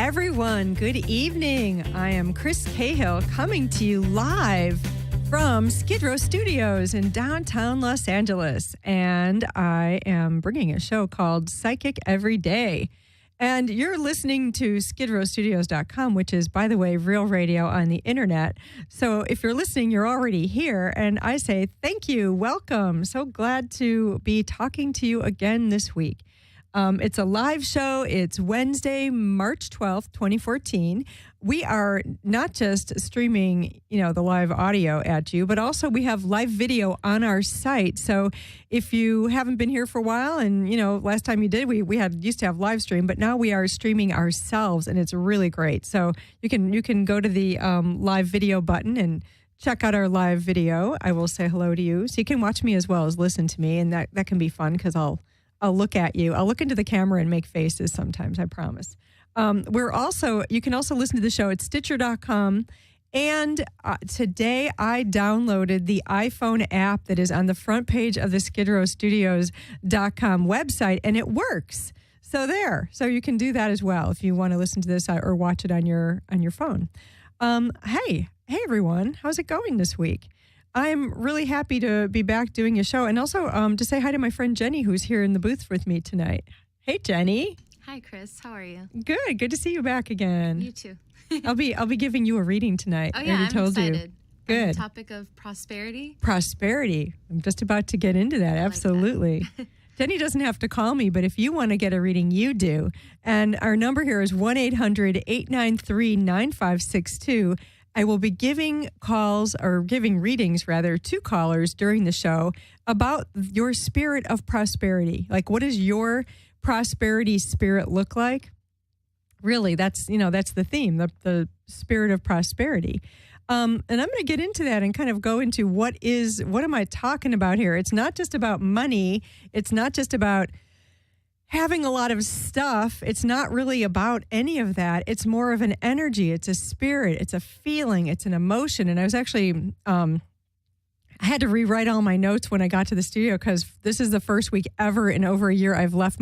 everyone. Good evening. I am Chris Cahill coming to you live from Skidrow Studios in downtown Los Angeles. And I am bringing a show called Psychic Every Day. And you're listening to skidrowstudios.com, which is, by the way, real radio on the internet. So if you're listening, you're already here. And I say thank you. Welcome. So glad to be talking to you again this week. It's a live show. It's Wednesday, March 12th, 2014. We are not just streaming, the live audio at you, but also we have live video on our site. So if you haven't been here for a while and, last time you did, we used to have live stream, but now we are streaming ourselves and it's really great. So you can go to the live video button and check out our live video. I will say hello to you. So you can watch me as well as listen to me. And that can be fun because I'll look at you. I'll look into the camera and make faces sometimes, I promise. You can also listen to the show at Stitcher.com. And today I downloaded the iPhone app that is on the front page of the SkidrowStudios.com website, and it works. So you can do that as well if you want to listen to this or watch it on your phone. Hey everyone, how's it going this week? I'm really happy to be back doing a show, and also to say hi to my friend Jenny, who's here in the booth with me tonight. Hey, Jenny. Hi, Chris. How are you? Good to see you back again. You too. I'll be giving you a reading tonight. Oh yeah, I'm excited. Good. On the topic of prosperity. Prosperity. I'm just about to get into that. Absolutely. Like that. Jenny doesn't have to call me, but if you want to get a reading, you do. And our number here is 1-800-893-9562. I will be giving readings to callers during the show about your spirit of prosperity. Like, what does your prosperity spirit look like? Really, that's the theme, the spirit of prosperity. And I'm going to get into that and kind of go into what am I talking about here? It's not just about money. It's not just about having a lot of stuff. It's not really about any of that. It's more of an energy. It's a spirit. It's a feeling. It's an emotion. And I was actually, I had to rewrite all my notes when I got to the studio because this is the first week ever in over a year I left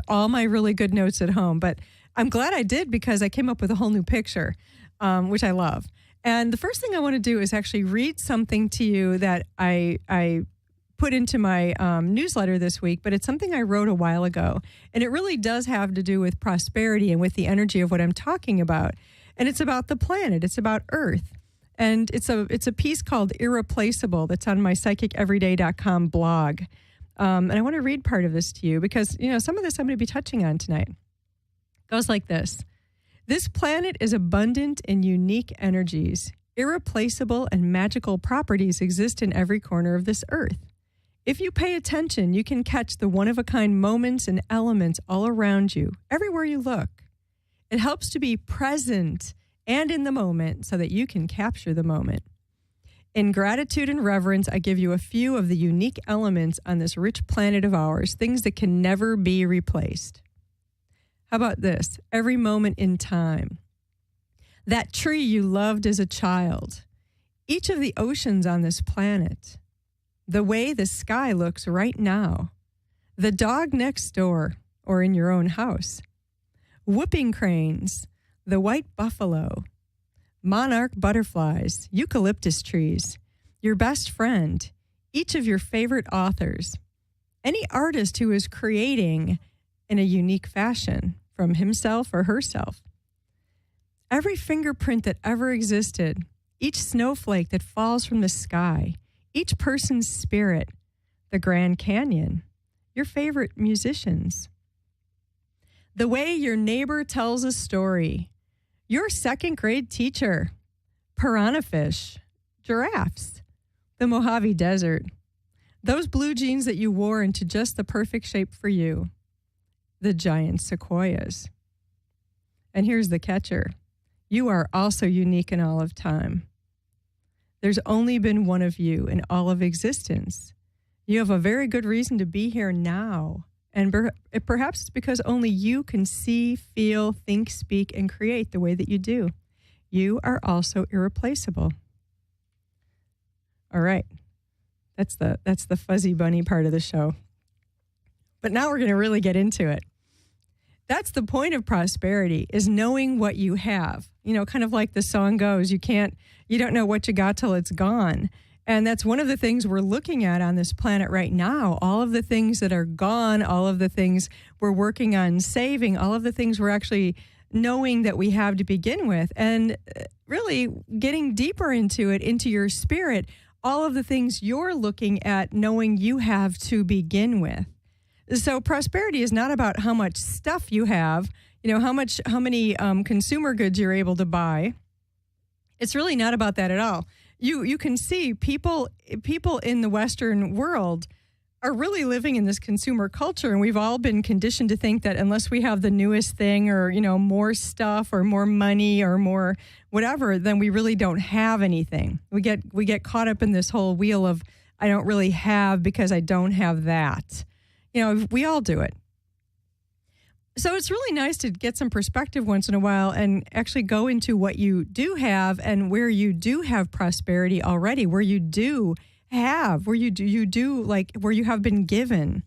all my really good notes at home. But I'm glad I did because I came up with a whole new picture, which I love. And the first thing I want to do is actually read something to you that I put into my newsletter this week, but it's something I wrote a while ago. And it really does have to do with prosperity and with the energy of what I'm talking about. And it's about the planet. It's about Earth. And it's a piece called Irreplaceable that's on my psychiceveryday.com blog. And I want to read part of this to you because, some of this I'm going to be touching on tonight. It goes like this. This planet is abundant in unique energies. Irreplaceable and magical properties exist in every corner of this Earth. If you pay attention, you can catch the one-of-a-kind moments and elements all around you, everywhere you look. It helps to be present and in the moment so that you can capture the moment. In gratitude and reverence, I give you a few of the unique elements on this rich planet of ours, things that can never be replaced. How about this? Every moment in time. That tree you loved as a child. Each of the oceans on this planet. The way the sky looks right now, the dog next door or in your own house, whooping cranes, the white buffalo, monarch butterflies, eucalyptus trees, your best friend, each of your favorite authors, any artist who is creating in a unique fashion from himself or herself, every fingerprint that ever existed, each snowflake that falls from the sky, each person's spirit, the Grand Canyon, your favorite musicians. The way your neighbor tells a story, your second grade teacher, piranha fish, giraffes, the Mojave Desert, those blue jeans that you wore into just the perfect shape for you, the giant sequoias. And here's the catcher. You are also unique in all of time. There's only been one of you in all of existence. You have a very good reason to be here now. And perhaps it's because only you can see, feel, think, speak, and create the way that you do. You are also irreplaceable. All right. That's the fuzzy bunny part of the show. But now we're going to really get into it. That's the point of prosperity, is knowing what you have. Kind of like the song goes, you don't know what you got till it's gone. And that's one of the things we're looking at on this planet right now. All of the things that are gone, all of the things we're working on saving, all of the things we're actually knowing that we have to begin with. And really getting deeper into it, into your spirit, all of the things you're looking at knowing you have to begin with. So prosperity is not about how much stuff you have, how many consumer goods you're able to buy. It's really not about that at all. You can see people in the Western world are really living in this consumer culture, and we've all been conditioned to think that unless we have the newest thing or more stuff or more money or more whatever, then we really don't have anything. We get caught up in this whole wheel of I don't really have because I don't have that. We all do it. So it's really nice to get some perspective once in a while and actually go into what you do have and where you do have prosperity already, where you do have, where you do like where you have been given.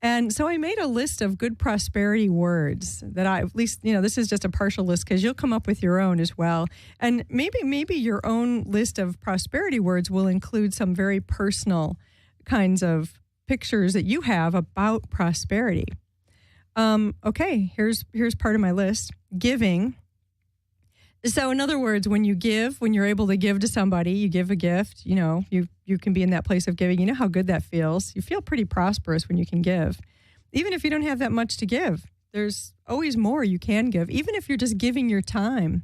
And so I made a list of good prosperity words that at least, this is just a partial list because you'll come up with your own as well. And maybe your own list of prosperity words will include some very personal kinds of pictures that you have about prosperity. Okay, here's part of my list. Giving. So in other words, when you're able to give to somebody, you give a gift, you can be in that place of giving. You know how good that feels. You feel pretty prosperous when you can give. Even if you don't have that much to give, there's always more you can give, even if you're just giving your time.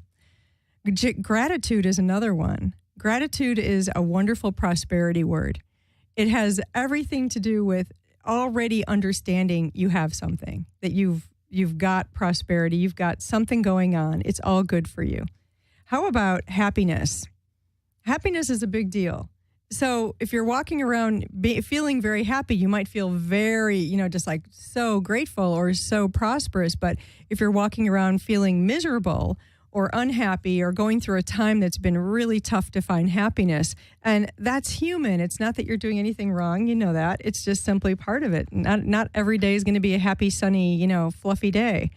Gratitude is another one. Gratitude is a wonderful prosperity word. It has everything to do with already understanding you have something, that you've got prosperity, you've got something going on. It's all good for you. How about happiness? Happiness is a big deal. So if you're walking around feeling very happy, you might feel very, just like so grateful or so prosperous. But if you're walking around feeling miserable or unhappy or going through a time that's been really tough to find happiness, and that's human. It's not that you're doing anything wrong. You know that. It's just simply part of it. Not every day is going to be a happy, sunny, fluffy day.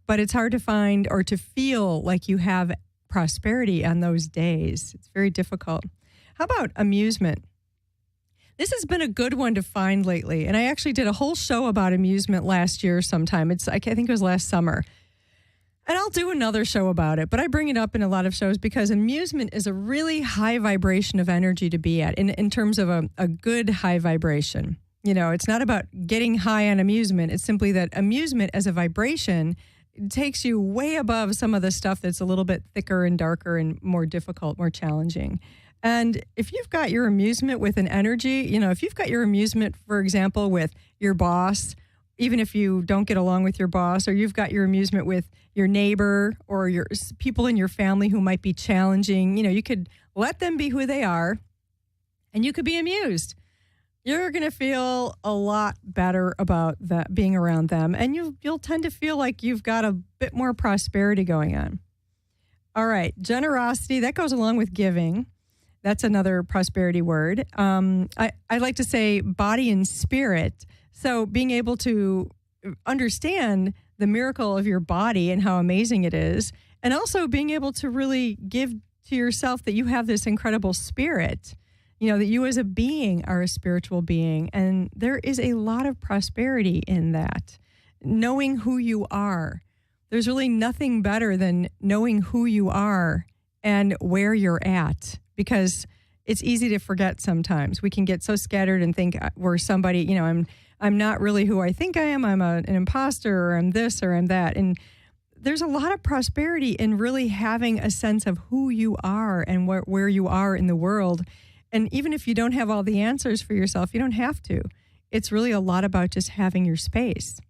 But it's hard to find or to feel like you have prosperity on those days. It's very difficult. How about amusement? This has been a good one to find lately. And I actually did a whole show about amusement last year sometime. I think it was last summer. And I'll do another show about it, but I bring it up in a lot of shows because amusement is a really high vibration of energy to be at in terms of a good high vibration. It's not about getting high on amusement. It's simply that amusement as a vibration takes you way above some of the stuff that's a little bit thicker and darker and more difficult, more challenging. And if you've got your amusement with an energy, if you've got your amusement, for example, with your boss, even if you don't get along with your boss, or you've got your amusement with your neighbor or your people in your family who might be challenging, you could let them be who they are and you could be amused. You're going to feel a lot better about that, being around them, and you'll tend to feel like you've got a bit more prosperity going on. All right, generosity, that goes along with giving. That's another prosperity word. I like to say body and spirit. So being able to understand the miracle of your body and how amazing it is, and also being able to really give to yourself that you have this incredible spirit, that you as a being are a spiritual being. And there is a lot of prosperity in that. Knowing who you are. There's really nothing better than knowing who you are and where you're at, because it's easy to forget sometimes. We can get so scattered and think we're somebody, I'm not really who I think I am. I'm an imposter, or I'm this, or I'm that. And there's a lot of prosperity in really having a sense of who you are and where you are in the world. And even if you don't have all the answers for yourself, you don't have to. It's really a lot about just having your space.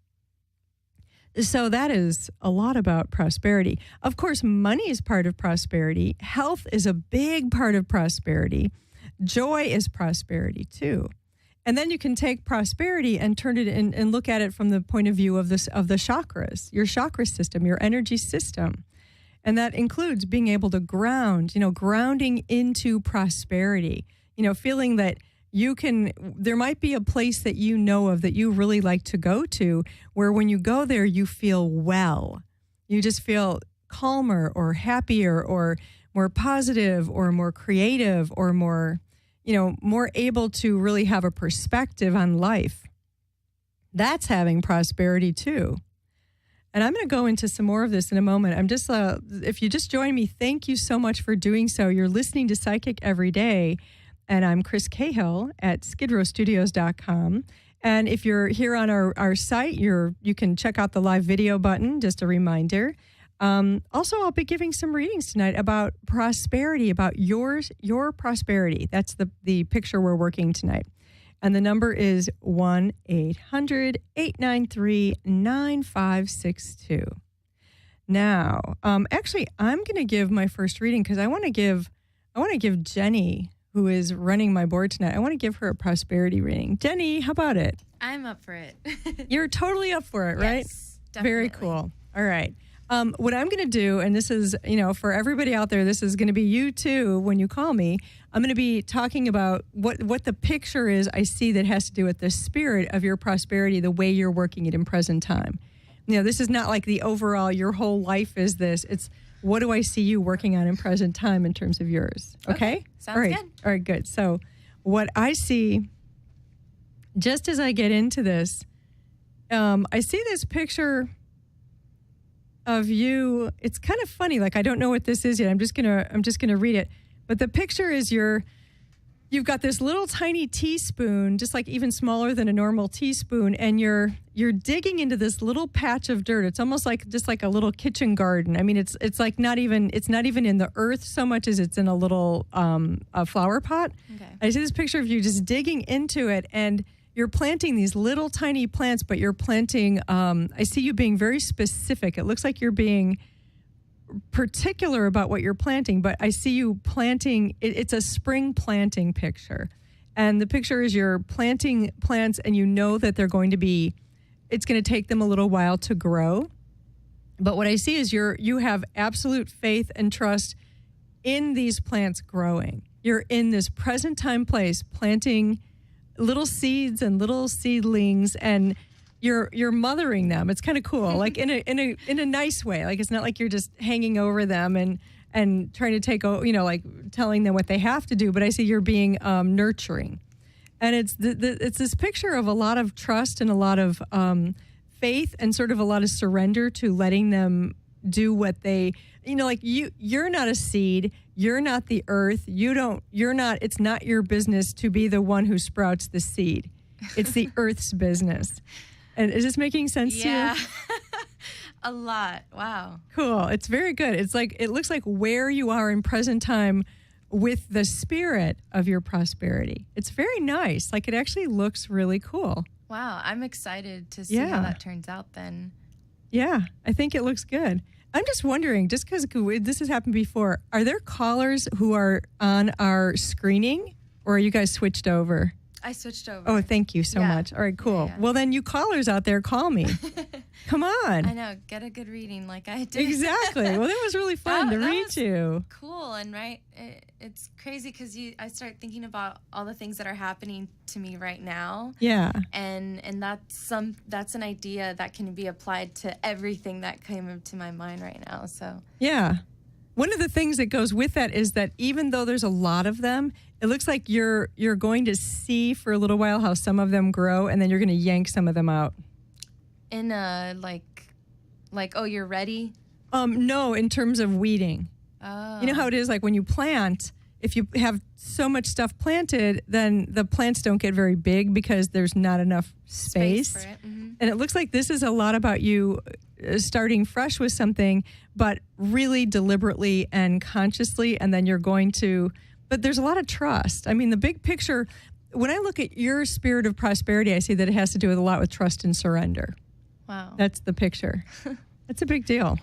So that is a lot about prosperity. Of course, money is part of prosperity. Health is a big part of prosperity. Joy is prosperity too. And then you can take prosperity and turn it in and look at it from the point of view of the chakras, your chakra system, your energy system. And that includes being able to ground, grounding into prosperity, feeling that there might be a place that you know of that you really like to go to, where when you go there, you feel well. You just feel calmer or happier or more positive or more creative or more able to really have a perspective on life. That's having prosperity too. And I'm going to go into some more of this in a moment. I'm just, if you just joined me, thank you so much for doing so. You're listening to Psychic Every Day, and I'm Chris Cahill at skidrowstudios.com. And if you're here on our site, you can check out the live video button, just a reminder. Also, I'll be giving some readings tonight about prosperity, about your prosperity. That's the picture we're working tonight. And the number is 1-800-893-9562. Now, actually, I'm going to give my first reading because I want to give Jenny, who is running my board tonight, I want to give her a prosperity reading. Jenny, how about it? I'm up for it. You're totally up for it, right? Yes, definitely. Very cool. All right. What I'm going to do, and this is, for everybody out there, this is going to be you too when you call me. I'm going to be talking about what the picture is I see that has to do with the spirit of your prosperity, the way you're working it in present time. This is not like the overall, your whole life is this. It's what do I see you working on in present time in terms of yours? Okay? Sounds All right. good. All right, good. So what I see, just as I get into this, I see this picture of you. It's kind of funny. Like, I don't know what this is yet. I'm just gonna read it. But the picture is you've got this little tiny teaspoon, just like even smaller than a normal teaspoon, and you're digging into this little patch of dirt. It's almost like just like a little kitchen garden. I mean, it's like not even in the earth so much as it's in a little a flower pot. Okay. I see this picture of you just digging into it, and you're planting these little tiny plants, but you're planting, I see you being very specific. It looks like you're being particular about what you're planting, but I see you planting, it's a spring planting picture. And the picture is you're planting plants and you know that it's going to take them a little while to grow. But what I see is you have absolute faith and trust in these plants growing. You're in this present time place planting little seeds and little seedlings, and you're mothering them. It's kind of cool, like in a nice way. Like, it's not like you're just hanging over them and trying to take, like telling them what they have to do. But I see you're being nurturing, and it's this picture of a lot of trust and a lot of faith and sort of a lot of surrender to letting them do what they, like you're not a seed. You're not the earth. It's not your business to be the one who sprouts the seed. It's the earth's business. And is this making sense to you? Yeah. A lot. Wow. Cool. It's very good. It looks like where you are in present time with the spirit of your prosperity. It's very nice. Like, it actually looks really cool. Wow. I'm excited to see how that turns out then. Yeah, I think it looks good. I'm just wondering, just because this has happened before, are there callers who are on our screening, or are you guys switched over? I switched over. Oh, thank you so much. All right, cool. Yeah. Well, then you callers out there, call me. Come on. I know. Get a good reading like I did. Exactly. Well, it was really fun to read you. Cool. And it's crazy because I start thinking about all the things that are happening to me right now. Yeah. And that's an idea that can be applied to everything that came into my mind right now. So yeah. One of the things that goes with that is that even though there's a lot of them, it looks like you're going to see for a little while how some of them grow, and then you're going to yank some of them out. In you're ready? No, in terms of weeding. Oh. You know how it is, like when you plant, if you have so much stuff planted, then the plants don't get very big because there's not enough space. For it. Mm-hmm. And it looks like this is a lot about you starting fresh with something, but really deliberately and consciously, and then you're going to, but there's a lot of trust. I mean, the big picture, when I look at your spirit of prosperity, I see that it has to do with a lot with trust and surrender. Wow. That's the picture. That's a big deal.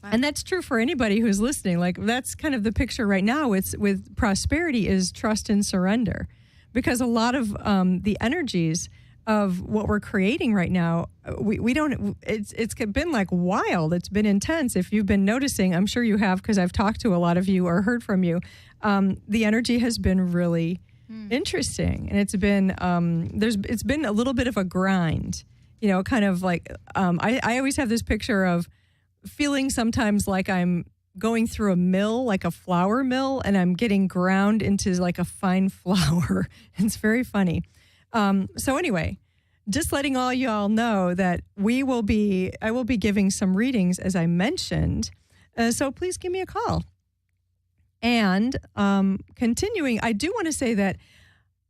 Wow. And that's true for anybody who's listening. Like, that's kind of the picture right now with prosperity is trust and surrender, because a lot of the energies of what we're creating right now, we don't, it's been like wild. It's been intense. If you've been noticing, I'm sure you have, because I've talked to a lot of you or heard from you, the energy has been really Interesting. And it's been it's been a little bit of a grind, kind of like I always have this picture of feeling sometimes like I'm going through a mill, like a flour mill, and I'm getting ground into like a fine flour. It's very funny. So anyway, just letting all y'all know that I will be giving some readings, as I mentioned. So please give me a call. And continuing, I do want to say that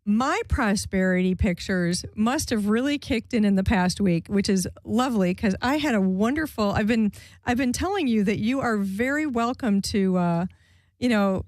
my prosperity pictures must have really kicked in the past week, which is lovely because I had a wonderful. I've been telling you that you are very welcome to,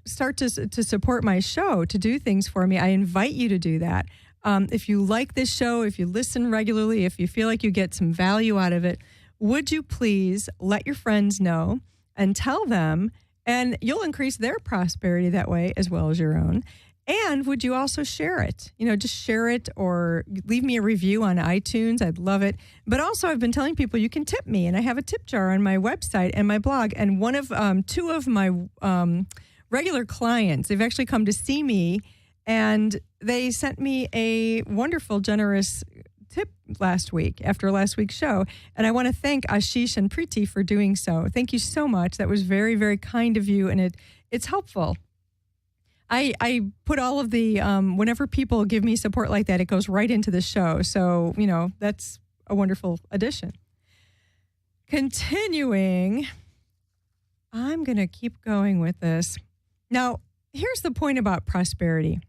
start to support my show, to do things for me. I invite you to do that. If you like this show, if you listen regularly, if you feel like you get some value out of it, would you please let your friends know and tell them, and you'll increase their prosperity that way as well as your own. And would you also share it? Just share it or leave me a review on iTunes. I'd love it. But also, I've been telling people you can tip me, and I have a tip jar on my website and my blog. And two of my regular clients, they've actually come to see me, and they sent me a wonderful, generous tip last week after last week's show. And I want to thank Ashish and Preeti for doing so. Thank you so much. That was very, very kind of you, and it's helpful. I put all of the, whenever people give me support like that, it goes right into the show. So, that's a wonderful addition. Continuing, I'm going to keep going with this. Now, here's the point about prosperity.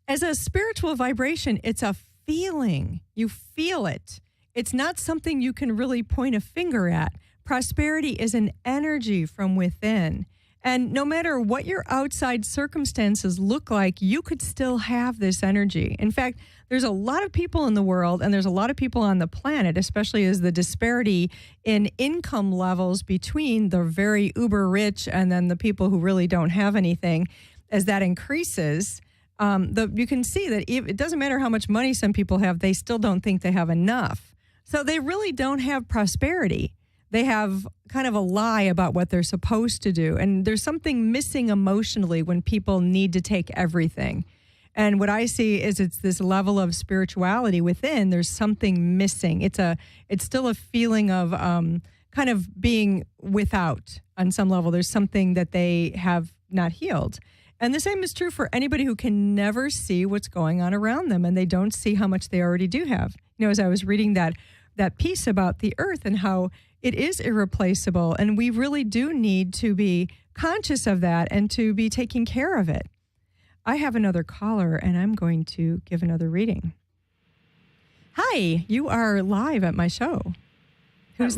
As a spiritual vibration, it's a feeling. You feel it. It's not something you can really point a finger at. Prosperity is an energy from within. And no matter what your outside circumstances look like, you could still have this energy. In fact, there's a lot of people in the world, and there's a lot of people on the planet, especially as the disparity in income levels between the very uber rich and then the people who really don't have anything, as that increases, you can see that it doesn't matter how much money some people have, they still don't think they have enough. So they really don't have prosperity. They have kind of a lie about what they're supposed to do. And there's something missing emotionally when people need to take everything. And what I see is it's this level of spirituality within. There's something missing. It's still a feeling of kind of being without on some level. There's something that they have not healed. And the same is true for anybody who can never see what's going on around them, and they don't see how much they already do have. As I was reading that piece about the earth and how it is irreplaceable, and we really do need to be conscious of that and to be taking care of it. I have another caller, and I'm going to give another reading. Hi, you are live at my show. Hello,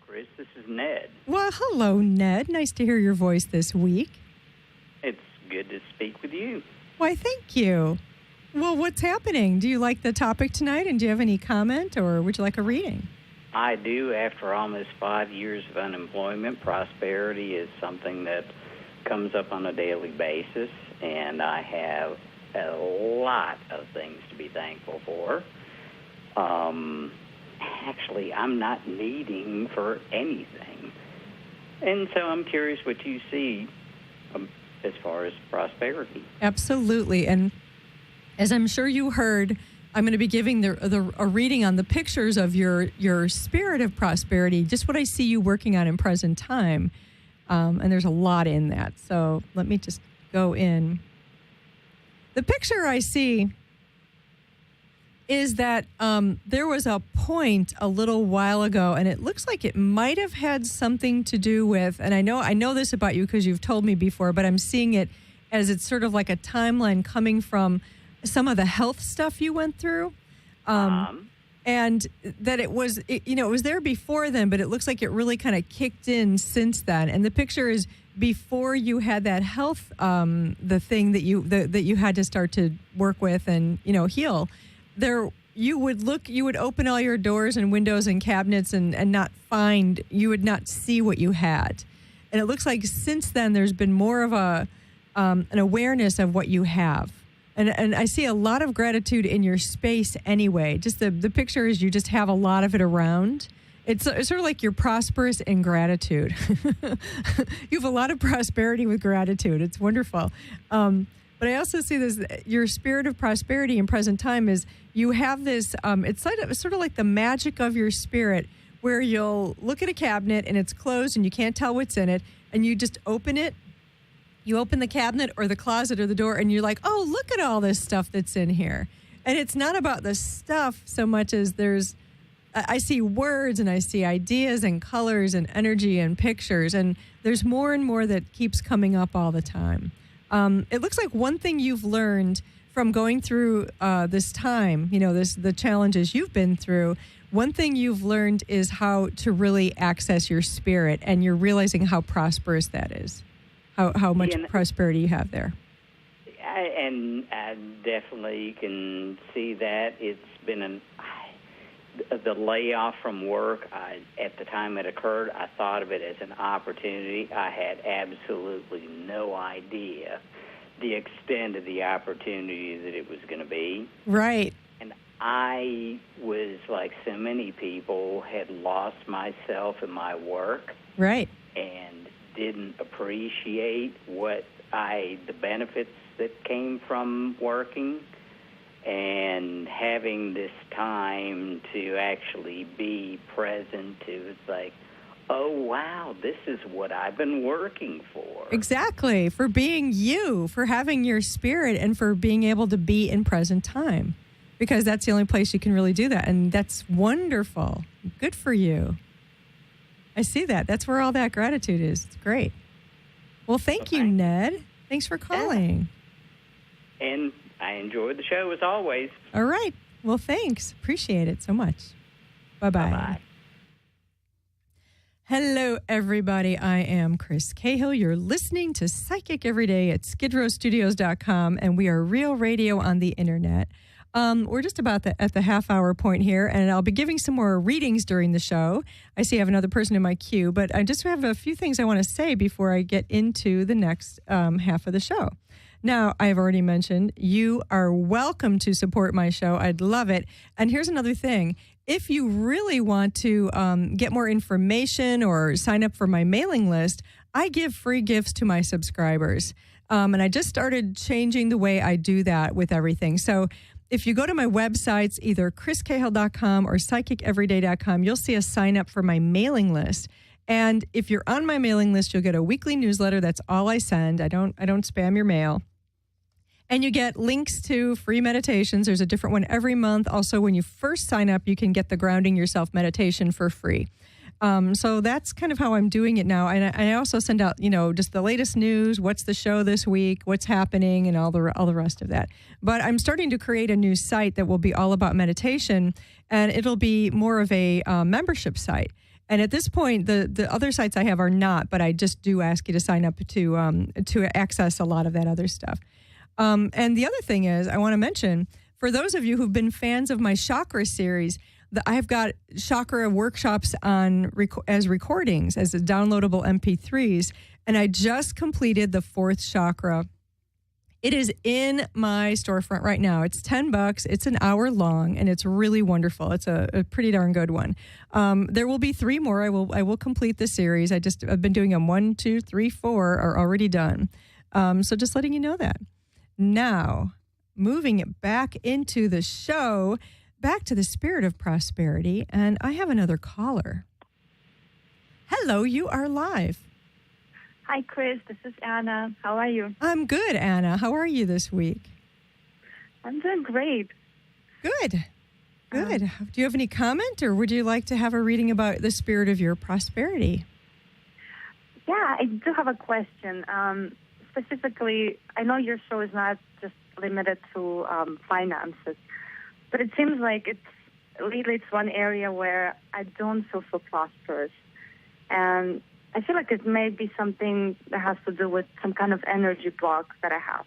Chris. This is Ned. Well, hello, Ned. Nice to hear your voice this week. It's good to speak with you. Why, thank you. Well, what's happening? Do you like the topic tonight, and do you have any comment, or would you like a reading? I do. After almost 5 years of unemployment, prosperity is something that comes up on a daily basis, and I have a lot of things to be thankful for. Actually, I'm not needing for anything. And so I'm curious what you see as far as prosperity. Absolutely. And as I'm sure you heard, I'm going to be giving a reading on the pictures of your spirit of prosperity, just what I see you working on in present time. And there's a lot in that. So let me just go in. The picture I see is that there was a point a little while ago, and it looks like it might have had something to do with, and I know this about you because you've told me before, but I'm seeing it as it's sort of like a timeline coming from some of the health stuff you went through, and that it was there before then, but it looks like it really kind of kicked in since then. And the picture is before you had that health, the thing that you had to start to work with and heal. There, you would open all your doors and windows and cabinets and you would not see what you had. And it looks like since then there's been more of an awareness of what you have. And I see a lot of gratitude in your space anyway. Just the picture is you just have a lot of it around. It's sort of like you're prosperous in gratitude. You have a lot of prosperity with gratitude. It's wonderful. But I also see this, your spirit of prosperity in present time is you have this, it's sort of like the magic of your spirit where you'll look at a cabinet and it's closed and you can't tell what's in it and you just open it. You open the cabinet or the closet or the door and you're like, oh, look at all this stuff that's in here. And it's not about the stuff so much as I see words and I see ideas and colors and energy and pictures. And there's more and more that keeps coming up all the time. It looks like one thing you've learned from going through this time, the challenges you've been through, one thing you've learned is how to really access your spirit, and you're realizing how prosperous that is, how much prosperity you have there. I definitely can see that. It's been the layoff from work. At the time it occurred, I thought of it as an opportunity. I had absolutely no idea the extent of the opportunity that it was going to be. Right. And I was, like so many people, had lost myself in my work. Right. And didn't appreciate the benefits that came from working, and having this time to actually be present to, it's like, oh, wow, this is what I've been working for. Exactly. For being you, for having your spirit, and for being able to be in present time. Because that's the only place you can really do that. And that's wonderful. Good for you. I see that. That's where all that gratitude is. It's great. Well, thank you, Ned. Thanks for calling. And I enjoyed the show as always. All right. Well, thanks. Appreciate it so much. Bye-bye. Bye-bye. Hello, everybody. I am Chris Cahill. You're listening to Psychic Every Day at skidrowstudios.com, and we are real radio on the internet. We're just about at the half-hour point here, and I'll be giving some more readings during the show. I see I have another person in my queue, but I just have a few things I want to say before I get into the next half of the show. Now, I've already mentioned you are welcome to support my show. I'd love it. And here's another thing. If you really want to get more information or sign up for my mailing list, I give free gifts to my subscribers. And I just started changing the way I do that with everything. So if you go to my websites, either chriscahill.com or psychiceveryday.com, you'll see a sign up for my mailing list. And if you're on my mailing list, you'll get a weekly newsletter. That's all I send. I don't spam your mail. And you get links to free meditations. There's a different one every month. Also, when you first sign up, you can get the Grounding Yourself meditation for free. So that's kind of how I'm doing it now. And I also send out, just the latest news, what's the show this week, what's happening, and all the rest of that. But I'm starting to create a new site that will be all about meditation, and it'll be more of a membership site. And at this point, the other sites I have are not, but I just do ask you to sign up to access a lot of that other stuff. And the other thing is, I want to mention, for those of you who've been fans of my chakra series, I've got chakra workshops as recordings, as downloadable MP3s, and I just completed the 4th chakra. It is in my storefront right now. It's $10. It's an hour long, and it's really wonderful. It's a pretty darn good one. There will be 3 more. I will complete the series. I've been doing them 1, 2, 3, 4 are already done. So just letting you know that. Now, moving it back into the show, back to the spirit of prosperity, and I have another caller. Hello, you are live. Hi, Chris. This is Anna. How are you? I'm good, Anna. How are you this week? I'm doing great. Good. Do you have any comment, or would you like to have a reading about the spirit of your prosperity? Yeah, I do have a question. Specifically, I know your show is not just limited to finances, but it seems like it's one area where I don't feel so prosperous. And I feel like it may be something that has to do with some kind of energy block that I have.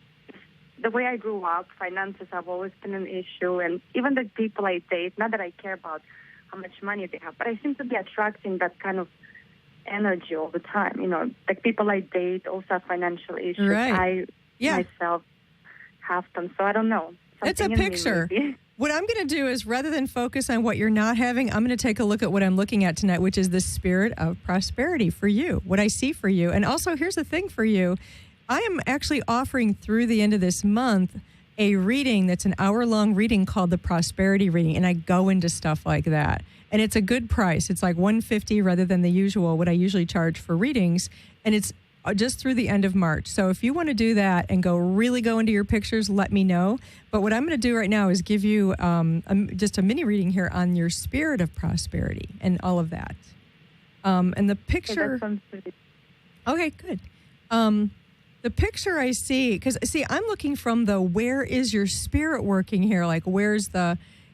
The way I grew up, finances have always been an issue, and even the people I date, not that I care about how much money they have, but I seem to be attracting that kind of energy all the time. Like people I date also have financial issues. Right. Myself have them, so I don't know. It's a picture. What I'm going to do is, rather than focus on what you're not having, I'm going to take a look at what I'm looking at tonight, which is the spirit of prosperity for you, what I see for you. And also, here's the thing for you. I am actually offering through the end of this month a reading that's an hour-long reading called the Prosperity Reading, and I go into stuff like that. And it's a good price. It's like $150 rather than the usual, what I usually charge for readings, and it's just through the end of March. So if you want to do that and really go into your pictures, let me know. But what I'm going to do right now is give you just a mini reading here on your spirit of prosperity and all of that. And the picture... Okay, good. The picture I see, because I'm looking from the where is your spirit working here? Like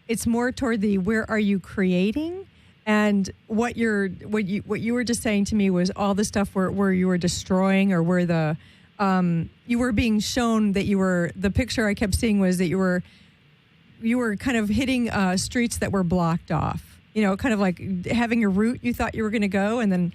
it's more toward the where are you creating? And what you were just saying to me was all the stuff where you were destroying, or where you were being shown that the picture I kept seeing was that you were kind of hitting streets that were blocked off. Kind of like having a route you thought you were going to go, and then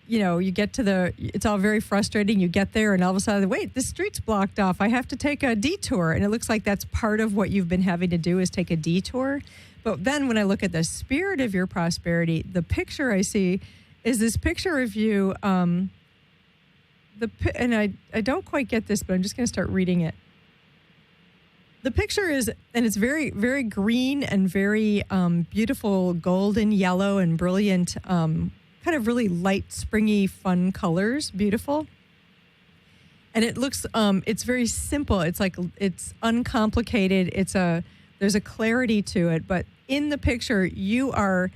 you get to it's all very frustrating. You get there and all of a sudden, wait, this street's blocked off. I have to take a detour. And it looks like that's part of what you've been having to do is take a detour. But then when I look at the spirit of your prosperity, the picture I see is this picture of you. And I don't quite get this, but I'm just going to start reading it. The picture is, and it's very, very green and very beautiful golden yellow and brilliant kind of really light, springy, fun colors. Beautiful. And it looks, it's very simple. It's like, it's uncomplicated. There's a clarity to it. But in the picture, you are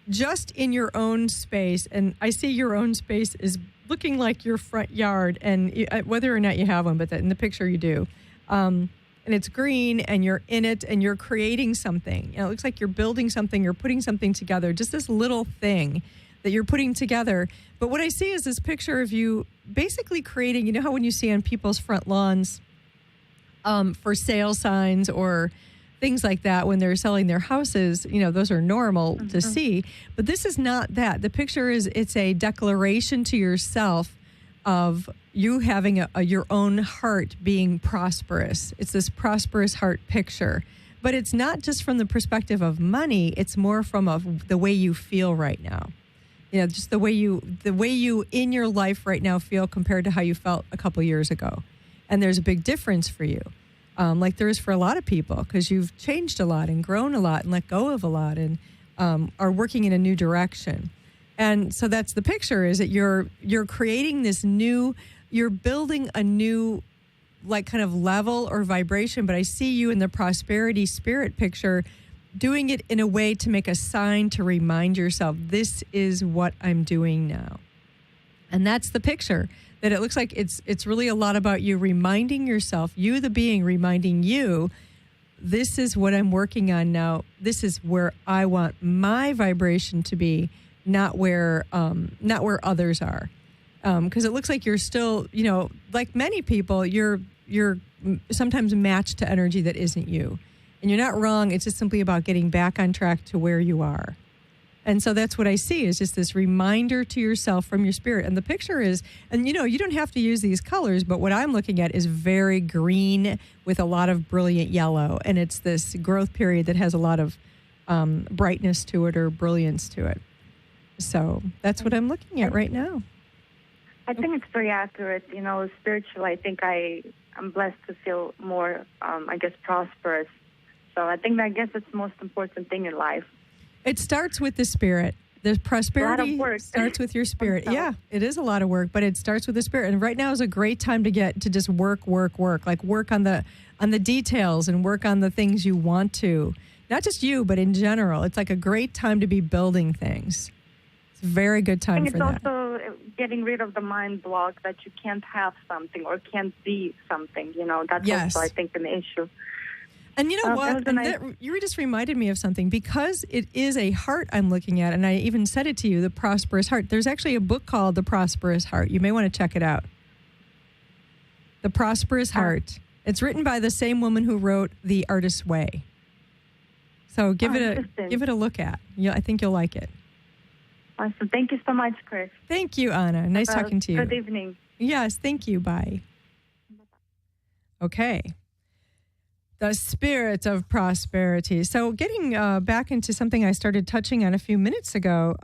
just in your own space. And I see your own space is looking like your front yard. And whether or not you have one, but in the picture you do. And it's green and you're in it and you're creating something. It looks like you're building something, you're putting something together, just this little thing that you're putting together. But what I see is this picture of you basically creating, how when you see on people's front lawns for sale signs or things like that when they're selling their houses, those are normal to see. But this is not that. The picture it's a declaration to yourself of you having your own heart being prosperous. It's this prosperous heart picture. But it's not just from the perspective of money. It's more from the way you feel right now. Just the way you in your life right now feel compared to how you felt a couple years ago. And there's a big difference for you, like there is for a lot of people, because you've changed a lot and grown a lot and let go of a lot and are working in a new direction. And so that's the picture, is that you're creating this you're building a new like kind of level or vibration. But I see you in the prosperity spirit picture doing it in a way to make a sign to remind yourself, this is what I'm doing now. And that's the picture, that it looks like it's really a lot about you reminding yourself, you the being reminding you, this is what I'm working on now. This is where I want my vibration to be, not where others are. Because it looks like you're still, like many people, you're sometimes matched to energy that isn't you. And you're not wrong. It's just simply about getting back on track to where you are. And so that's what I see, is just this reminder to yourself from your spirit. And the picture is, and you don't have to use these colors, but what I'm looking at is very green with a lot of brilliant yellow. And it's this growth period that has a lot of brightness to it or brilliance to it. So that's what I'm looking at right now. I think it's very accurate. Spiritually, I think I'm blessed to feel more, prosperous. So I guess it's the most important thing in life. It starts with the spirit. The prosperity starts with your spirit. Yeah, it is a lot of work, but it starts with the spirit. And right now is a great time to just work. Like work on the details and work on the things you want to. Not just you, but in general. It's like a great time to be building things. It's a very good time for that. It's also getting rid of the mind block that you can't have something or can't be something. That's also, I think, an issue. And you know what? You just reminded me of something, because it is a heart I'm looking at, and I even said it to you, the prosperous heart. There's actually a book called The Prosperous Heart. You may want to check it out. The Prosperous Heart. It's written by the same woman who wrote The Artist's Way. So give it a look at. I think you'll like it. Awesome. Thank you so much, Chris. Thanty you, Anna. Nice talking to you. Good evening. Yes, thank you. Bye. Okay. The spirit of prosperity. So getting back into something I started touching on a few minutes ago,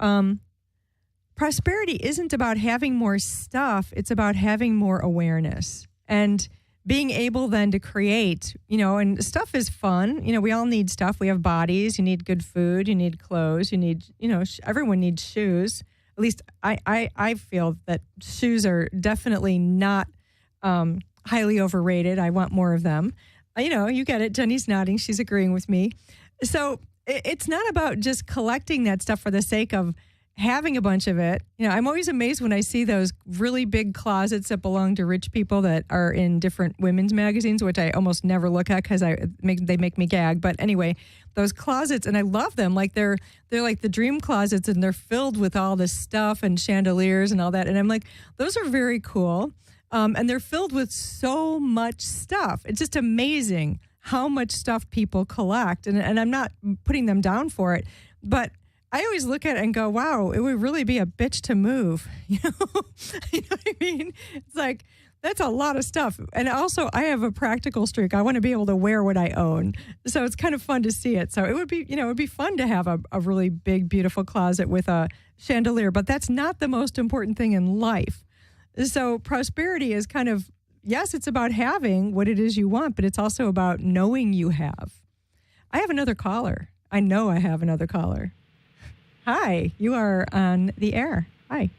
prosperity isn't about having more stuff. It's about having more awareness and being able then to create, and stuff is fun. We all need stuff. We have bodies. You need good food. You need clothes. You need, everyone needs shoes. At least I feel that shoes are definitely not highly overrated. I want more of them. You get it. Jenny's nodding. She's agreeing with me. So it's not about just collecting that stuff for the sake of having a bunch of it. I'm always amazed when I see those really big closets that belong to rich people that are in different women's magazines, which I almost never look at because they make me gag. But anyway, those closets, and I love them. Like they're like the dream closets, and they're filled with all this stuff and chandeliers and all that. And I'm like, those are very cool. And they're filled with so much stuff. It's just amazing how much stuff people collect. And I'm not putting them down for it, but I always look at it and go, wow, it would really be a bitch to move. You know what I mean? It's like, that's a lot of stuff. And also, I have a practical streak. I want to be able to wear what I own. So it's kind of fun to see it. So it would be fun to have a really big, beautiful closet with a chandelier. But that's not the most important thing in life. So prosperity is kind of, yes, it's about having what it is you want, but it's also about knowing you have. I have another caller. I know I have another caller. Hi, you are on the air. Hi.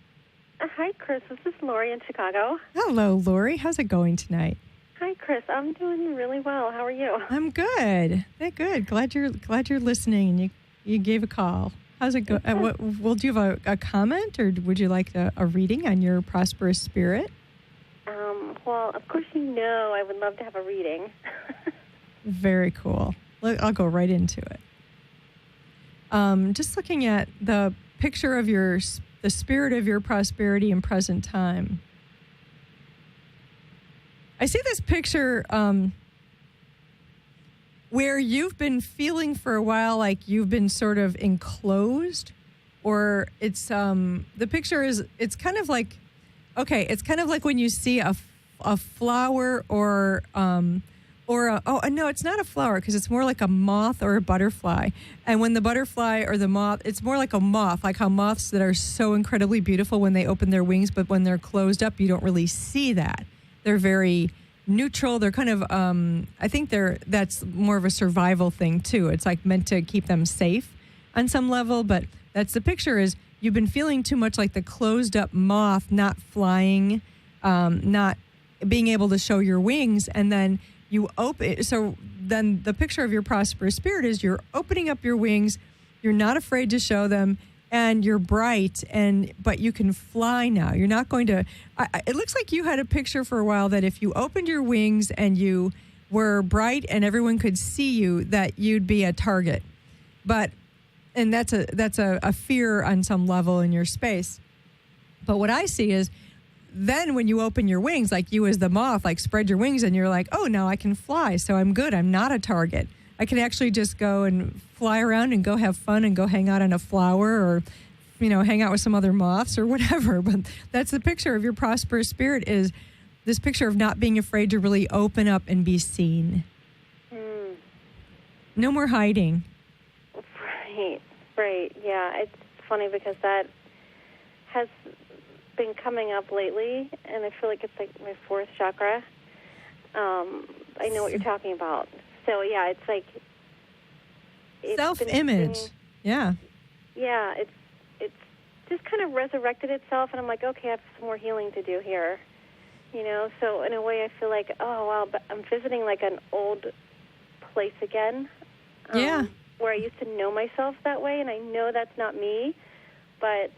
Hi, Chris. This is Lori in Chicago. Hello, Lori. How's it going tonight? Hi, Chris. I'm doing really well. How are you? I'm good. Good. Glad you're listening. And you gave a call. How's it go? Do you have a comment, or would you like a reading on your prosperous spirit? Well, of course, I would love to have a reading. Very cool. I'll go right into it. Just looking at the picture of the spirit of your prosperity in present time. I see this picture where you've been feeling for a while like you've been sort of enclosed, or it's the picture is, it's kind of like, okay, it's kind of like when you see a flower no, it's not a flower because it's more like a moth or a butterfly. And when the butterfly or the moth, it's more like a moth, like how moths that are so incredibly beautiful when they open their wings, but when they're closed up, you don't really see that. They're very neutral. They're kind of, I think that's more of a survival thing too. It's like meant to keep them safe on some level, but that's the picture is you've been feeling too much like the closed up moth, not flying, not being able to show your wings, and then you open. So then the picture of your prosperous spirit is you're opening up your wings, you're not afraid to show them, and you're bright, but you can fly now. You're not going to, it looks like you had a picture for a while that if you opened your wings and you were bright and everyone could see you, that you'd be a target. And that's a fear on some level in your space. But what I see is then when you open your wings, like you as the moth, like spread your wings and you're like, oh, now I can fly. So I'm good. I'm not a target. I can actually just go and fly around and go have fun and go hang out on a flower or, hang out with some other moths or whatever. But that's the picture of your prosperous spirit, is this picture of not being afraid to really open up and be seen. No more hiding. Right. Yeah. It's funny because that has been coming up lately, and I feel like it's like my fourth chakra. I know what you're talking about. So yeah, it's like self-image. Yeah, it's just kind of resurrected itself, and I'm like, okay, I have some more healing to do here. So in a way, I feel like, oh wow, but I'm visiting like an old place again. Where I used to know myself that way, and I know that's not me, but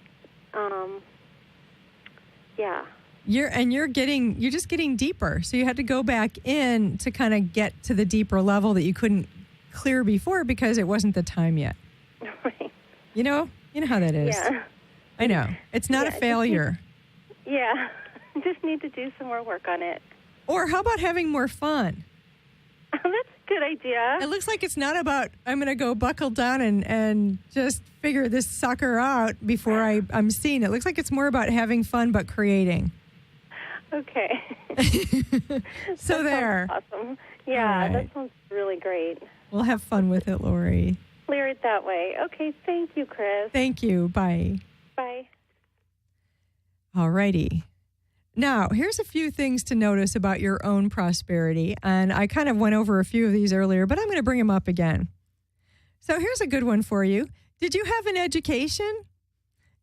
yeah. You're just getting deeper. So you had to go back in to kind of get to the deeper level that you couldn't clear before because it wasn't the time yet. Right. You know how that is. Yeah. I know. It's not a failure. Just need to do some more work on it. Or how about having more fun? That's a good idea. It looks like it's not about, I'm going to go buckle down and just figure this sucker out before I'm seen. It looks like it's more about having fun but creating. Okay. So there. Awesome. Yeah, right. That sounds really great. We'll have fun with it, Lori. Clear it that way. Okay, thank you, Chris. Thank you. Bye. Bye. All righty. Now, here's a few things to notice about your own prosperity. And I kind of went over a few of these earlier, but I'm going to bring them up again. So here's a good one for you. Did you have an education?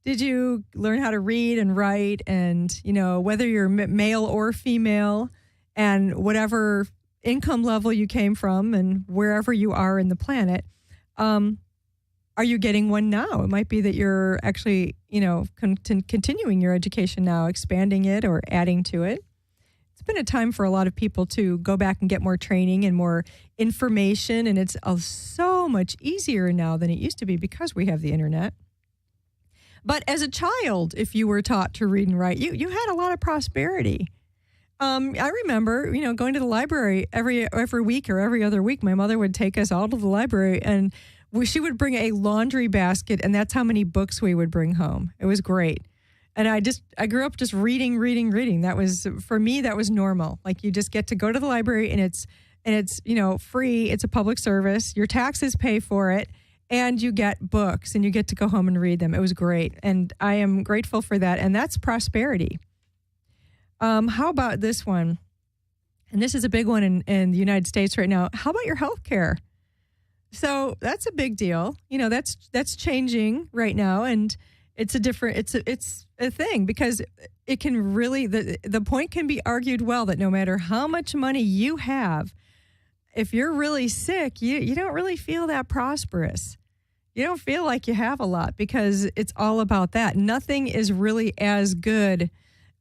Did you learn how to read and write and, whether you're male or female and whatever income level you came from and wherever you are in the planet, are you getting one now? It might be that you're actually, continuing your education now, expanding it or adding to it. It's been a time for a lot of people to go back and get more training and more information, and it's so much easier now than it used to be because we have the internet. But as a child, if you were taught to read and write, you had a lot of prosperity. I remember, going to the library every week or every other week. My mother would take us all to the library, and she would bring a laundry basket, and that's how many books we would bring home. It was great. And I grew up just reading. That was, for me, that was normal. Like, you just get to go to the library, and it's free. It's a public service. Your taxes pay for it, and you get books, and you get to go home and read them. It was great. And I am grateful for that. And that's prosperity. How about this one? And this is a big one in the United States right now. How about your health care? So that's a big deal. That's changing right now, and it's a thing because it can really, the point can be argued well that no matter how much money you have, if you're really sick, you don't really feel that prosperous. You don't feel like you have a lot because it's all about that. Nothing is really as good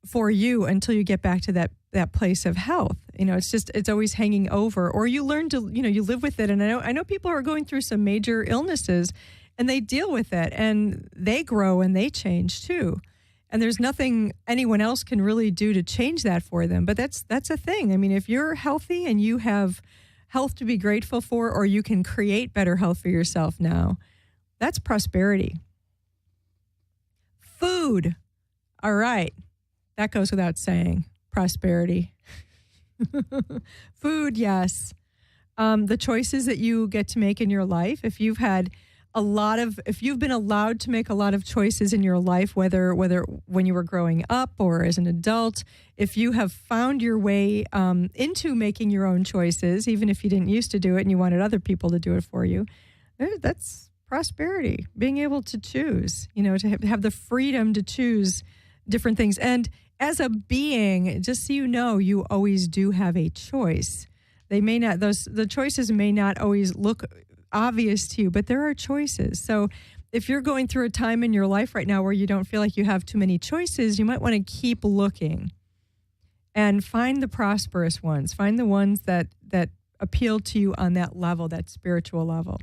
for you until you get back to that place of health. It's always hanging over, or you learn to, you live with it. And I know people are going through some major illnesses and they deal with it and they grow and they change too. And there's nothing anyone else can really do to change that for them. But that's a thing. I mean, if you're healthy and you have health to be grateful for, or you can create better health for yourself now, that's prosperity. Food. All right. That goes without saying. Prosperity. Food, yes. The choices that you get to make in your life. If you've been allowed to make a lot of choices in your life, whether when you were growing up or as an adult, if you have found your way into making your own choices, even if you didn't used to do it and you wanted other people to do it for you, that's prosperity. Being able to choose, to have the freedom to choose different things. And as a being, just so you always do have a choice. The choices may not always look obvious to you, but there are choices. So if you're going through a time in your life right now where you don't feel like you have too many choices, you might want to keep looking and find the prosperous ones. Find the ones that appeal to you on that level, that spiritual level.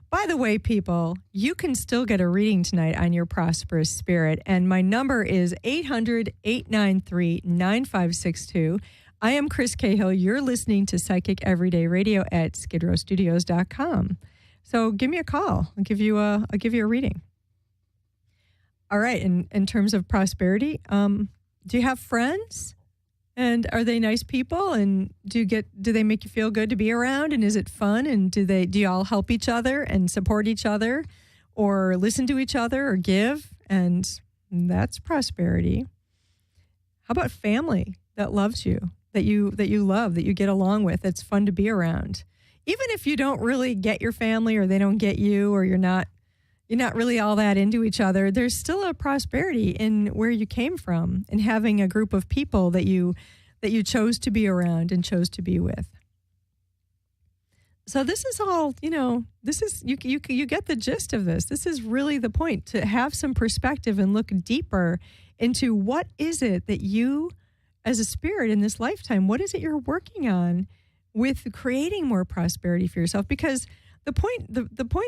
By the way, people, you can still get a reading tonight on your prosperous spirit, and my number is 800-893-9562. I am Chris Cahill. You're listening to Psychic Everyday Radio at skidrowstudios.com. So give me a call. I'll give you a reading. All right. In terms of prosperity, do you have friends? And are they nice people? And do they make you feel good to be around? And is it fun? And do you all help each other and support each other, or listen to each other, or give? And that's prosperity. How about family that loves you, that you love, that you get along with? It's fun to be around, even if you don't really get your family, or they don't get you, or you're not really all that into each other. There's still a prosperity in where you came from and having a group of people that you chose to be around and chose to be with. So this is all, this is, you get the gist of this. This is really the point, to have some perspective and look deeper into what is it that you, as a spirit in this lifetime, what is it you're working on with creating more prosperity for yourself? Because the point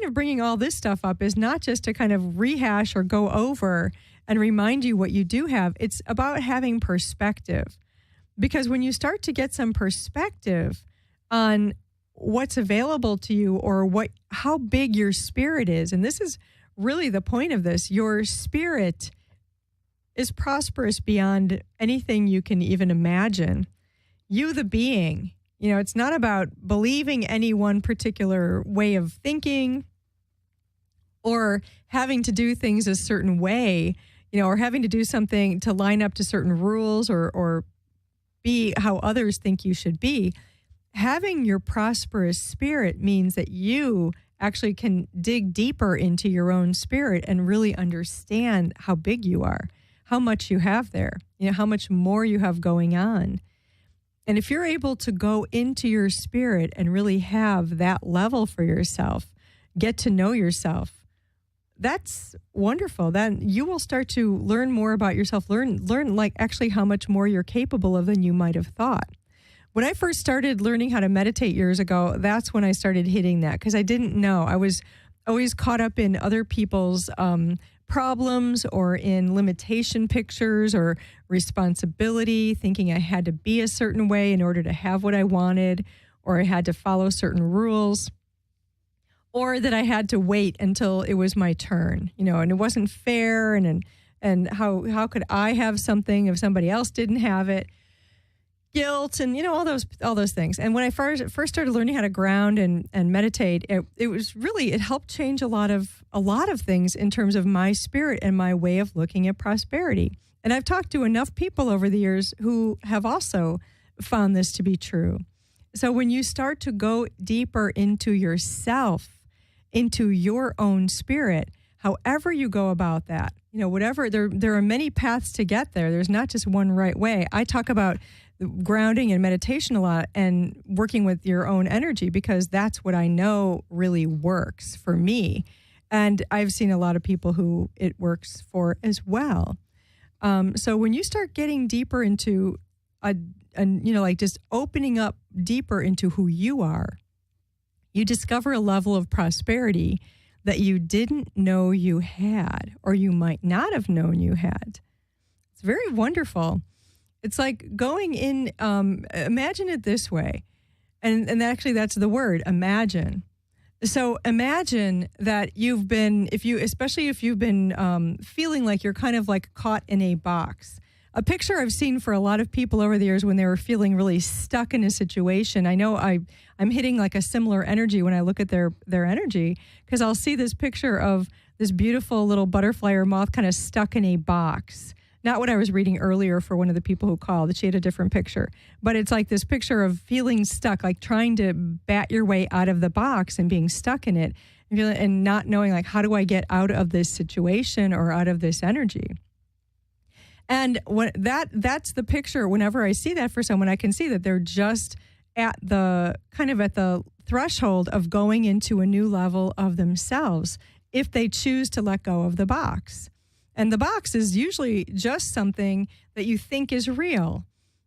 of bringing all this stuff up is not just to kind of rehash or go over and remind you what you do have. It's about having perspective. Because when you start to get some perspective on what's available to you, or how big your spirit is, and this is really the point of this, your spirit is prosperous beyond anything you can even imagine. You, the being, it's not about believing any one particular way of thinking or having to do things a certain way. or having to do something to line up to certain rules or be how others think you should be. Having your prosperous spirit means that you actually can dig deeper into your own spirit and really understand how big you are, how much you have there, how much more you have going on. And if you're able to go into your spirit and really have that level for yourself, get to know yourself, that's wonderful. Then you will start to learn more about yourself, learn like actually how much more you're capable of than you might have thought. When I first started learning how to meditate years ago, that's when I started hitting that, because I didn't know. I was always caught up in other people's problems or in limitation pictures or responsibility, thinking I had to be a certain way in order to have what I wanted, or I had to follow certain rules, or that I had to wait until it was my turn, and it wasn't fair, and how could I have something if somebody else didn't have it? Guilt and all those things. And when I first started learning how to ground and meditate, it helped change a lot of things in terms of my spirit and my way of looking at prosperity. And I've talked to enough people over the years who have also found this to be true. So when you start to go deeper into yourself, into your own spirit, however you go about that, whatever, there are many paths to get there. There's not just one right way. I talk about grounding and meditation a lot and working with your own energy, because that's what I know really works for me. And I've seen a lot of people who it works for as well. So when you start getting deeper into just opening up deeper into who you are, you discover a level of prosperity that you didn't know you had, or you might not have known you had. It's very wonderful. It's like going in, imagine it this way. And actually that's the word, imagine. So imagine that especially if you've been feeling like you're kind of like caught in a box. A picture I've seen for a lot of people over the years when they were feeling really stuck in a situation. I know I'm hitting like a similar energy when I look at their energy, because I'll see this picture of this beautiful little butterfly or moth kind of stuck in a box. Not what I was reading earlier for one of the people who called. She had a different picture. But it's like this picture of feeling stuck, like trying to bat your way out of the box and being stuck in it and not knowing, like, how do I get out of this situation or out of this energy? And that's the picture. Whenever I see that for someone, I can see that they're just at the threshold of going into a new level of themselves if they choose to let go of the box. And the box is usually just something that you think is real.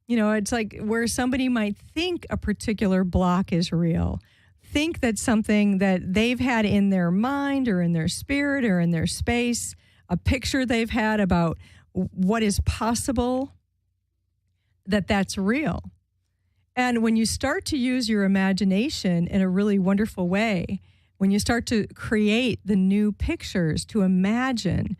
It's like where somebody might think a particular block is real, think that something that they've had in their mind or in their spirit or in their space, a picture they've had about what is possible, that's real. And when you start to use your imagination in a really wonderful way, when you start to create the new pictures, to imagine,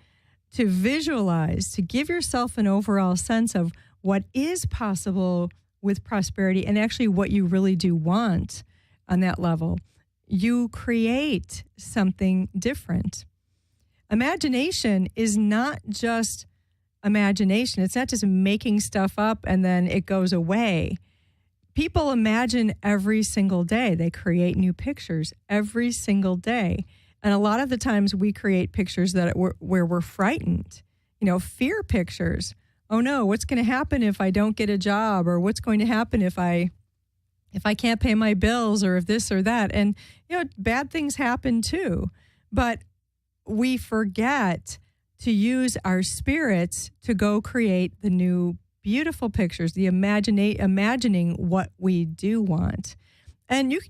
to visualize, to give yourself an overall sense of what is possible with prosperity and actually what you really do want on that level, you create something different. Imagination is not just imagination. It's not just making stuff up and then it goes away. People imagine every single day. They create new pictures every single day. And a lot of the times we create pictures where we're frightened, fear pictures. Oh no, what's going to happen if I don't get a job? Or what's going to happen if I can't pay my bills, or if this or that? And, bad things happen too. But we forget to use our spirits to go create the new beautiful pictures, the imagining what we do want. And you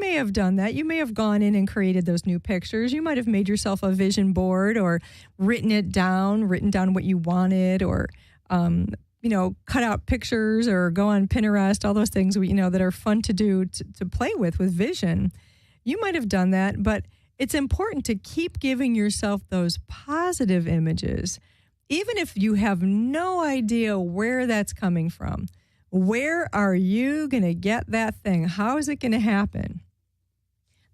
may have done that. You may have gone in and created those new pictures. You might have made yourself a vision board or written down what you wanted, or cut out pictures or go on Pinterest, all those things that are fun to do to play with vision. You might have done that, but it's important to keep giving yourself those positive images, even if you have no idea where that's coming from. Where are you going to get that thing? How is it going to happen?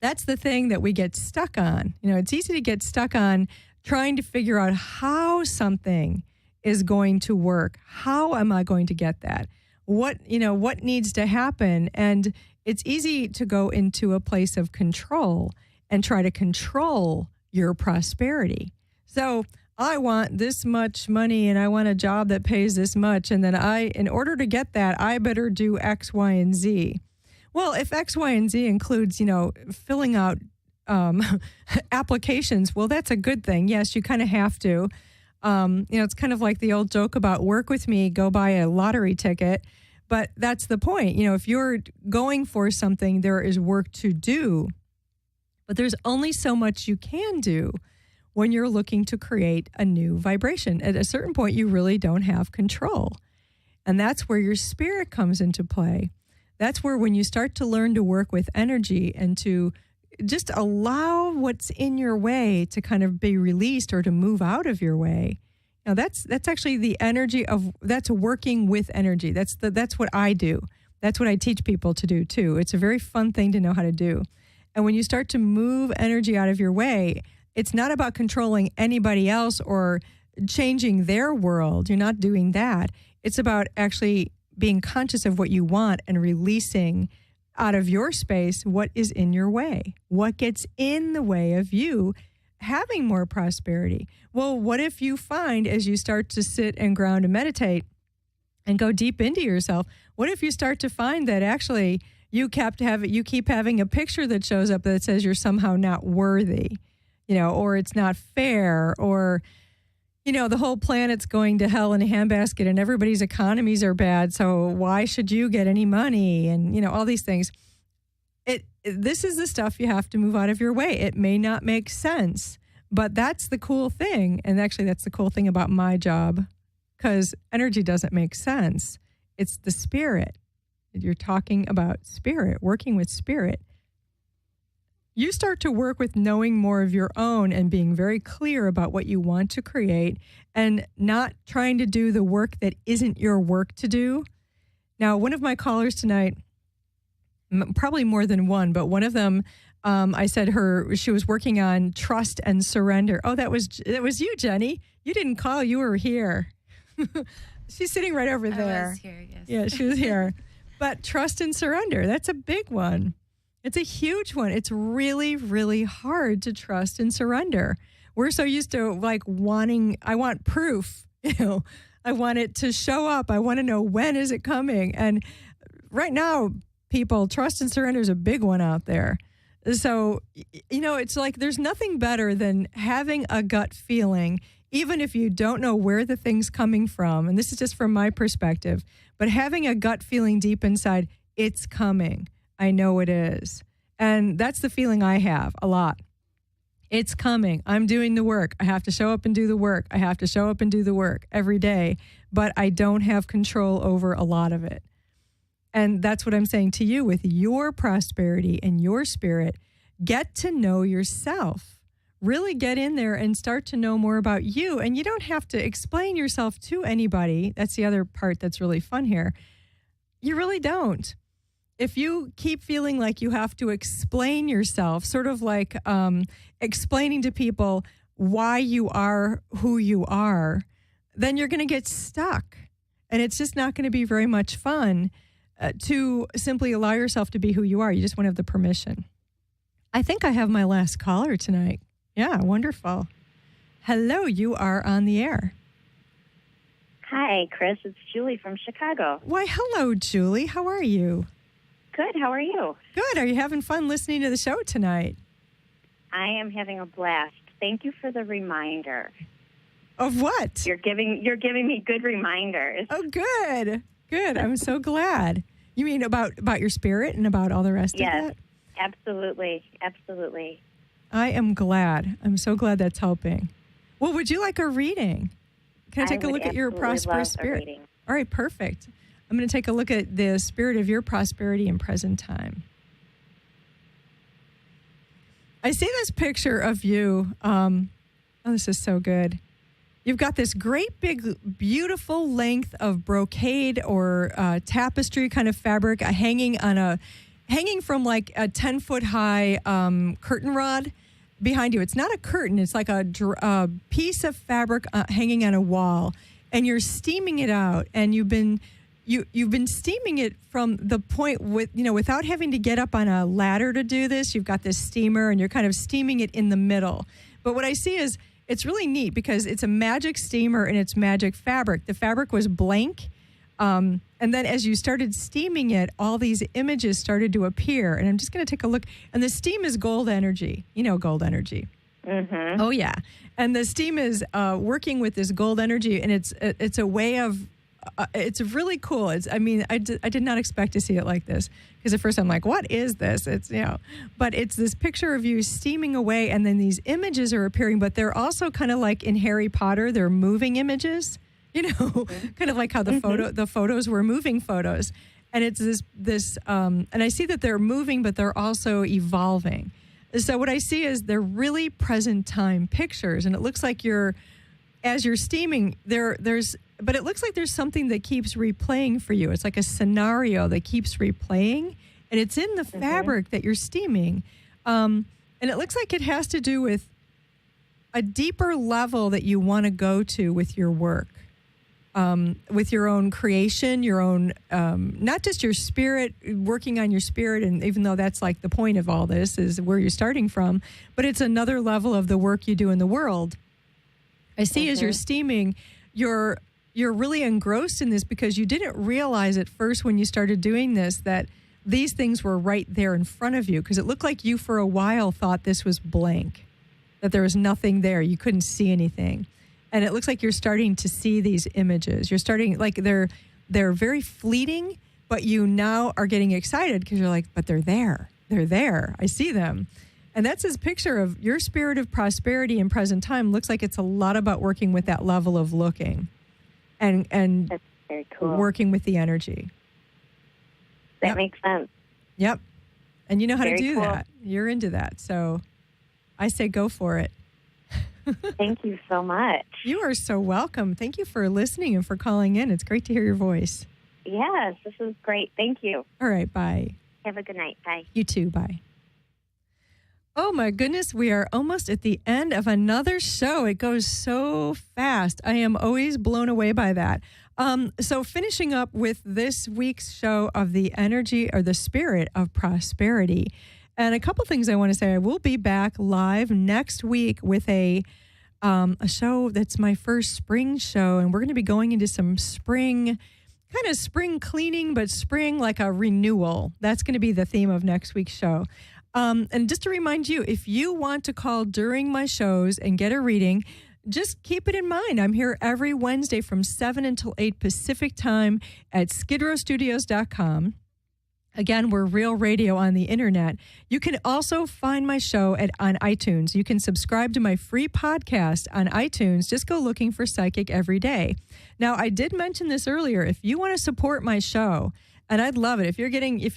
That's the thing that we get stuck on. It's easy to get stuck on trying to figure out how something is going to work. How am I going to get that? What needs to happen? And it's easy to go into a place of control and try to control your prosperity. So I want this much money and I want a job that pays this much. And then in order to get that, I better do X, Y, and Z. Well, if X, Y, and Z includes, filling out applications, well, that's a good thing. Yes, you kind of have to. It's kind of like the old joke about work with me, go buy a lottery ticket. But that's the point. If you're going for something, there is work to do. But there's only so much you can do when you're looking to create a new vibration. At a certain point, you really don't have control. And that's where your spirit comes into play. That's where when you start to learn to work with energy and to just allow what's in your way to kind of be released or to move out of your way. Now that's actually the energy that's working with energy. That's what I do. That's what I teach people to do too. It's a very fun thing to know how to do. And when you start to move energy out of your way, it's not about controlling anybody else or changing their world. You're not doing that. It's about actually being conscious of what you want and releasing out of your space what is in your way, what gets in the way of you having more prosperity. Well, what if you find as you start to sit and ground and meditate and go deep into yourself, what if you start to find that actually you keep having a picture that shows up that says you're somehow not worthy, or it's not fair, or the whole planet's going to hell in a handbasket and everybody's economies are bad, so why should you get any money? And, all these things. This is the stuff you have to move out of your way. It may not make sense, but that's the cool thing. And actually, that's the cool thing about my job, because energy doesn't make sense. It's the spirit. You're talking about spirit, working with spirit. You start to work with knowing more of your own and being very clear about what you want to create and not trying to do the work that isn't your work to do. Now, one of my callers tonight, probably more than one, but one of them, I said she was working on trust and surrender. Oh, that was you, Jenny. You didn't call. You were here. She's sitting right over there. I was here, yes. Yeah, she was here. But trust and surrender, that's a big one. It's a huge one. It's really, really hard to trust and surrender. We're so used to I want proof, I want it to show up. I want to know when is it coming. And right now, people, trust and surrender is a big one out there. So, it's like there's nothing better than having a gut feeling, even if you don't know where the thing's coming from. And this is just from my perspective, but having a gut feeling deep inside, it's coming. I know it is. And that's the feeling I have a lot. It's coming. I'm doing the work. I have to show up and do the work. I have to show up and do the work every day, but I don't have control over a lot of it. And that's what I'm saying to you with your prosperity and your spirit. Get to know yourself. Really get in there and start to know more about you. And you don't have to explain yourself to anybody. That's the other part that's really fun here. You really don't. If you keep feeling like you have to explain yourself, sort of like explaining to people why you are who you are, then you're going to get stuck. And it's just not going to be very much fun to simply allow yourself to be who you are. You just want to have the permission. I think I have my last caller tonight. Yeah, wonderful. Hello, you are on the air. Hi, Chris. It's Julie from Chicago. Why, hello, Julie. How are you? Good. How are you? Good. Are you having fun listening to the show tonight? I am having a blast. Thank you for the reminder. Of what? You're giving me good reminders. Oh, good. Good. I'm so glad. You mean about your spirit and about all the rest of that? Yes, absolutely. Absolutely. I am glad. I'm so glad that's helping. Well, would you like a reading? Can I take a look at your prosperous spirit? All right, perfect. I'm going to take a look at the spirit of your prosperity in present time. I see this picture of you. This is so good. You've got this great big, beautiful length of brocade or tapestry kind of fabric hanging from like a 10-foot high curtain rod. behind you. It's not a curtain. It's like a piece of fabric hanging on a wall, and you're steaming it out. And you've been steaming it from the point without having to get up on a ladder to do this. You've got this steamer, and you're kind of steaming it in the middle. But what I see is it's really neat because it's a magic steamer and it's magic fabric. The fabric was blank. And then as you started steaming it, all these images started to appear. And I'm just going to take a look. And the steam is gold energy. You know gold energy. Mm-hmm. Oh, yeah. And the steam is working with this gold energy. And it's a way of, it's really cool. I did not expect to see it like this. Because at first I'm like, what is this? But it's this picture of you steaming away. And then these images are appearing. But they're also kind of like in Harry Potter, they're moving images. Kind of like how the photos were moving photos. And it's this and I see that they're moving, but they're also evolving. So what I see is they're really present time pictures. And it looks like as you're steaming, but it looks like there's something that keeps replaying for you. It's like a scenario that keeps replaying, and it's in the fabric that you're steaming. And it looks like it has to do with a deeper level that you want to go to with your work. With your own creation, your own, not just your spirit, working on your spirit, and even though that's like the point of all this is where you're starting from, but it's another level of the work you do in the world. I see as you're steaming, you're really engrossed in this because you didn't realize at first when you started doing this that these things were right there in front of you, because it looked like you for a while thought this was blank, that there was nothing there. You couldn't see anything. And it looks like you're starting to see these images. You're starting, like they're very fleeting, but you now are getting excited because you're like, but they're there. They're there. I see them. And that's this picture of your spirit of prosperity in present time. Looks like it's a lot about working with that level of looking and That's very cool. Working with the energy. That makes sense. Yep. And you know how Very to do cool. that. You're into that. So I say go for it. Thank you so much. You are so welcome. Thank you for listening and for calling in. It's great to hear your voice. Yes, this is great. Thank you. All right, bye. Have a good night. Bye. You too, bye. Oh my goodness, we are almost at the end of another show. It goes so fast. I am always blown away by that. So finishing up with this week's show of the energy or the spirit of prosperity. And a couple things I want to say. I will be back live next week with a show that's my first spring show. And we're going to be going into some spring cleaning, but spring like a renewal. That's going to be the theme of next week's show. And just to remind you, if you want to call during my shows and get a reading, just keep it in mind. I'm here every Wednesday from 7 until 8 Pacific time at skidrowstudios.com. Again, we're real radio on the internet. You can also find my show on iTunes. You can subscribe to my free podcast on iTunes. Just go looking for Psychic Every Day. Now, I did mention this earlier. If you want to support my show, and I'd love it if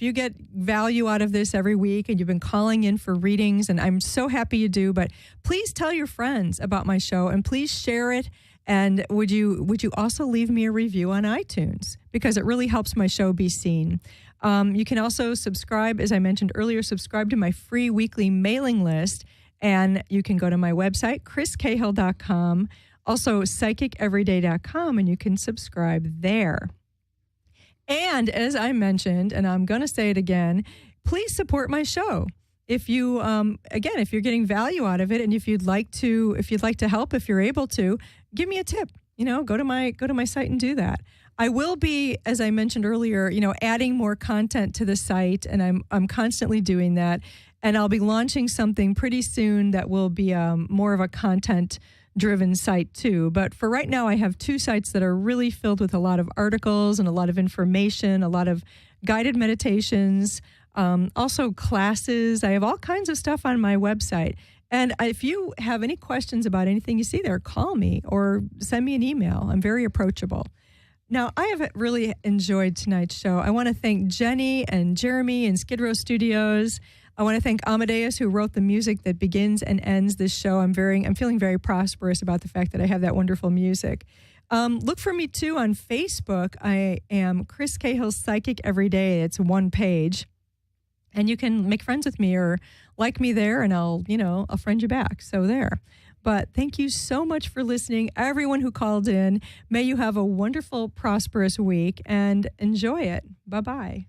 you get value out of this every week and you've been calling in for readings, and I'm so happy you do, but please tell your friends about my show and please share it. And would you also leave me a review on iTunes, because it really helps my show be seen. You can also subscribe, as I mentioned earlier, subscribe to my free weekly mailing list, and you can go to my website, chriscahill.com, also psychiceveryday.com, and you can subscribe there. And as I mentioned, and I'm going to say it again, please support my show. If you, if you're getting value out of it, and if you'd like to help, if you're able to, give me a tip. Go to my site and do that. I will be, as I mentioned earlier, adding more content to the site, and I'm constantly doing that. And I'll be launching something pretty soon that will be more of a content-driven site too. But for right now, I have two sites that are really filled with a lot of articles and a lot of information, a lot of guided meditations, also classes. I have all kinds of stuff on my website. And if you have any questions about anything you see there, call me or send me an email. I'm very approachable. Now, I have really enjoyed tonight's show. I want to thank Jenny and Jeremy and Skidrow Studios. I want to thank Amadeus, who wrote the music that begins and ends this show. I'm feeling very prosperous about the fact that I have that wonderful music. Look for me, too, on Facebook. I am Chris Cahill's Psychic Every Day. It's one page. And you can make friends with me or like me there, and I'll friend you back. So there. But thank you so much for listening, everyone who called in. May you have a wonderful, prosperous week and enjoy it. Bye-bye.